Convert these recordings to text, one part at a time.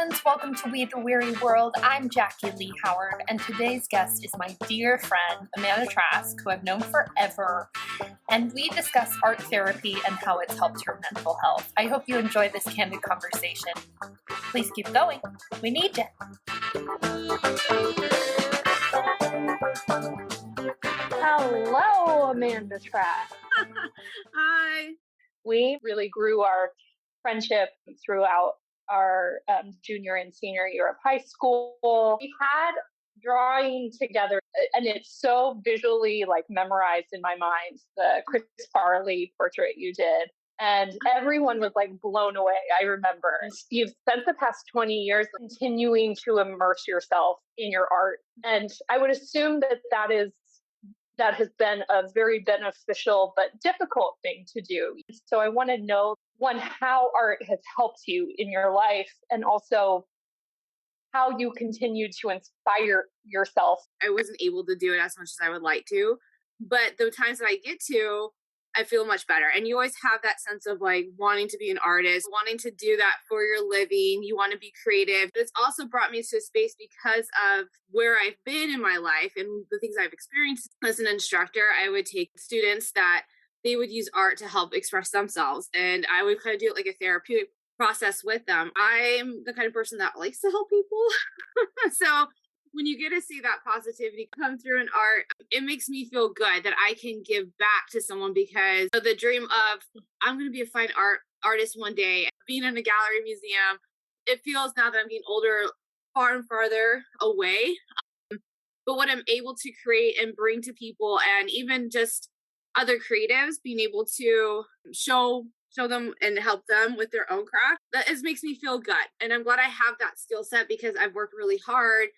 friends, welcome to We the Weary World. I'm Jackie Lee Howard, and today's guest is my dear friend, Amanda Trask, who I've known forever, and we discuss art therapy and how it's helped her mental health. I hope you enjoy this candid conversation. Please keep going. We need you. Hello, Amanda Trask. Hi. We really grew our friendship throughout our junior and senior year of high school. We had drawing together, and it's so visually memorized in my mind, the Chris Farley portrait you did. And everyone was blown away. I remember you've spent the past 20 years continuing to immerse yourself in your art. And I would assume that has been a very beneficial but difficult thing to do. So I want to know, one, how art has helped you in your life, and also how you continue to inspire yourself. I wasn't able to do it as much as I would like to, but the times that I get to, I feel much better. And you always have that sense of wanting to be an artist, wanting to do that for your living. You want to be creative. But it's also brought me to a space because of where I've been in my life and the things I've experienced. As an instructor, I would take students that they would use art to help express themselves. And I would kind of do it like a therapeutic process with them. I'm the kind of person that likes to help people. So when you get to see that positivity come through in art, it makes me feel good that I can give back to someone, because the dream of I'm going to be a fine artist one day, being in a gallery museum, it feels now that I'm getting older, far and farther away. But what I'm able to create and bring to people, and even just other creatives, being able to show them and help them with their own craft, makes me feel good. And I'm glad I have that skill set, because I've worked really hard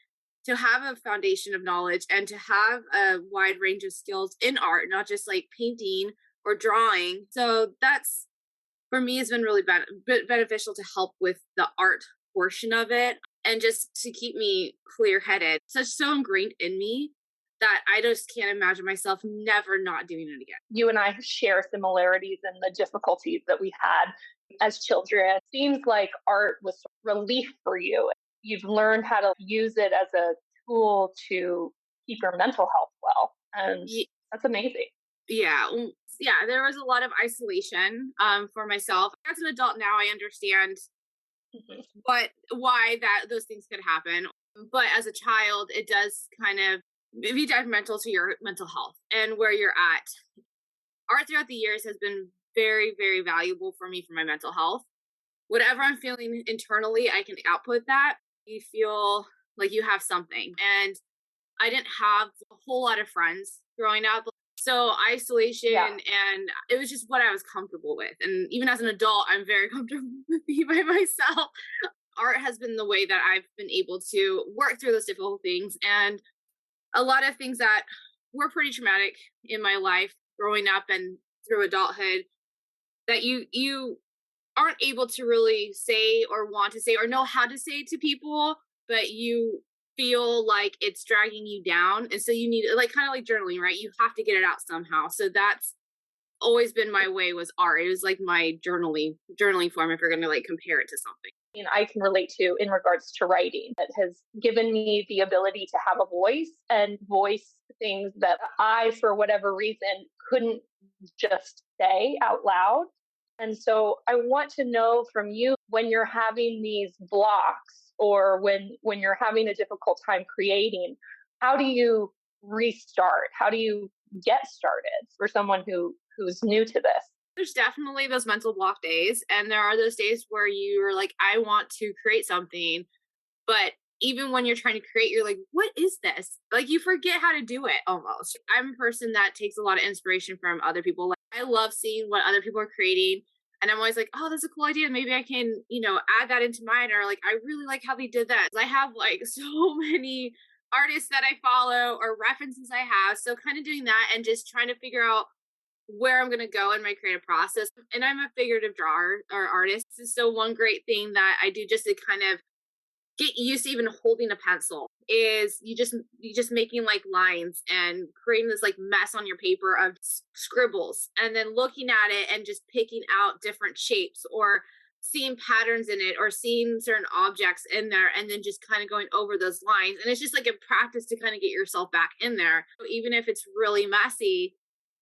to have a foundation of knowledge and to have a wide range of skills in art, not just painting or drawing. So that's, for me, has been really beneficial to help with the art portion of it, and just to keep me clear-headed. So ingrained in me that I just can't imagine myself never not doing it again. You and I share similarities in the difficulties that we had as children. It seems like art was relief for you. You've learned how to use it as a tool to keep your mental health well. And that's amazing. Yeah. Yeah. There was a lot of isolation for myself. As an adult now, I understand why those things could happen. But as a child, it does kind of be detrimental to your mental health and where you're at. Art throughout the years has been very, very valuable for me for my mental health. Whatever I'm feeling internally, I can output that. You feel like you have something. And I didn't have a whole lot of friends growing up. So isolation, and it was just what I was comfortable with. And even as an adult, I'm very comfortable with being by myself. Art has been the way that I've been able to work through those difficult things. And a lot of things that were pretty traumatic in my life growing up and through adulthood, that you aren't able to really say or want to say or know how to say to people, but you feel like it's dragging you down. And so you need, kind of like journaling, right? You have to get it out somehow. So that's always been my way, was art. It was like my journaling form, if you're going to compare it to something. I can relate to in regards to writing. It has given me the ability to have a voice and voice things that I, for whatever reason, couldn't just say out loud. And so I want to know from you, when you're having these blocks, or when you're having a difficult time creating, how do you restart? How do you get started for someone who's new to this? There's definitely those mental block days. And there are those days where you're like, I want to create something. But even when you're trying to create, you're like, what is this? You forget how to do it almost. I'm a person that takes a lot of inspiration from other people. I love seeing what other people are creating. And I'm always like, oh, that's a cool idea. Maybe I can, add that into mine. Or I really like how they did that. I have so many artists that I follow or references I have. So kind of doing that and just trying to figure out where I'm going to go in my creative process. And I'm a figurative drawer or artist. So one great thing that I do just to kind of get used to even holding a pencil is you just making lines and creating this mess on your paper of scribbles, and then looking at it and just picking out different shapes or seeing patterns in it or seeing certain objects in there and then just kind of going over those lines. And it's just like a practice to kind of get yourself back in there. So even if it's really messy,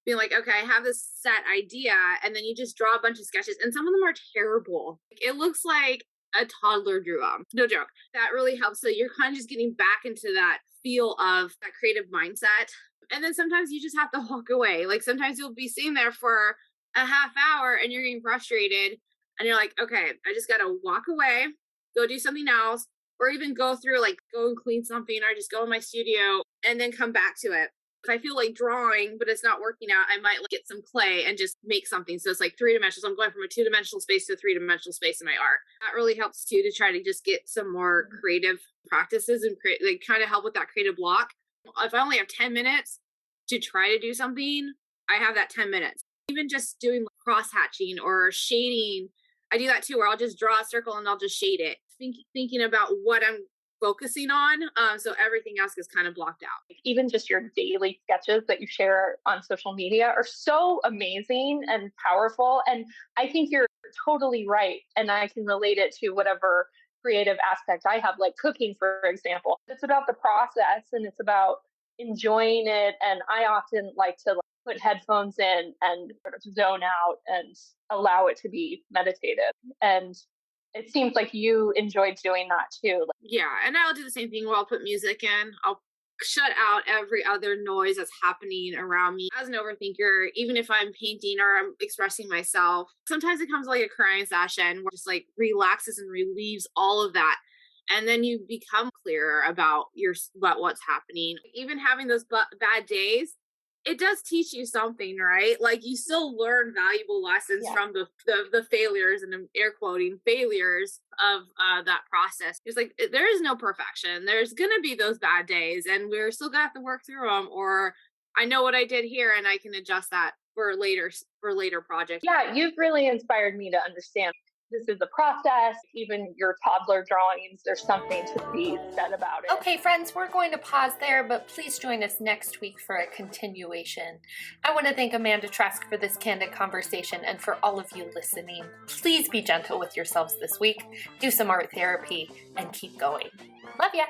being like, okay, I have this set idea, and then you just draw a bunch of sketches, and some of them are terrible. It looks like a toddler drew them. No joke. That really helps. So you're kind of just getting back into that feel of that creative mindset. And then sometimes you just have to walk away. Like sometimes you'll be sitting there for a half hour and you're getting frustrated, and you're like, okay, I just got to walk away, go do something else, or even go through, like, go and clean something, or just go in my studio and then come back to it. If I feel like drawing, but it's not working out, I might, like, get some clay and just make something. So it's like 3 dimensional. So I'm going from a 2 dimensional space to a 3 dimensional space in my art. That really helps too, to try to just get some more creative practices and like kind of help with that creative block. If I only have 10 minutes to try to do something, I have that 10 minutes. Even just doing cross hatching or shading, I do that too, where I'll just draw a circle and I'll just shade it, thinking about what I'm focusing on. So everything else is kind of blocked out. Even just your daily sketches that you share on social media are so amazing and powerful. And I think you're totally right. And I can relate it to whatever creative aspect I have, like cooking, for example. It's about the process and it's about enjoying it. And I often like to put headphones in and sort of zone out and allow it to be meditative. And it seems like you enjoyed doing that too. Yeah, and I'll do the same thing where I'll put music in. I'll shut out every other noise that's happening around me. As an overthinker, even if I'm painting or I'm expressing myself, sometimes it comes like a crying session where just like relaxes and relieves all of that. And then you become clearer about what's happening. Even having those bad days, it does teach you something, right? Like you still learn valuable lessons from the failures, and I'm air quoting failures of that process. It's like there is no perfection. There's gonna be those bad days, and we're still gonna have to work through them. Or I know what I did here, and I can adjust that for later projects. Yeah, you've really inspired me to understand this is a process. Even your toddler drawings, there's something to be said about it. Okay, friends, we're going to pause there, but please join us next week for a continuation. I want to thank Amanda Trask for this candid conversation and for all of you listening. Please be gentle with yourselves this week, do some art therapy, and keep going. Love ya!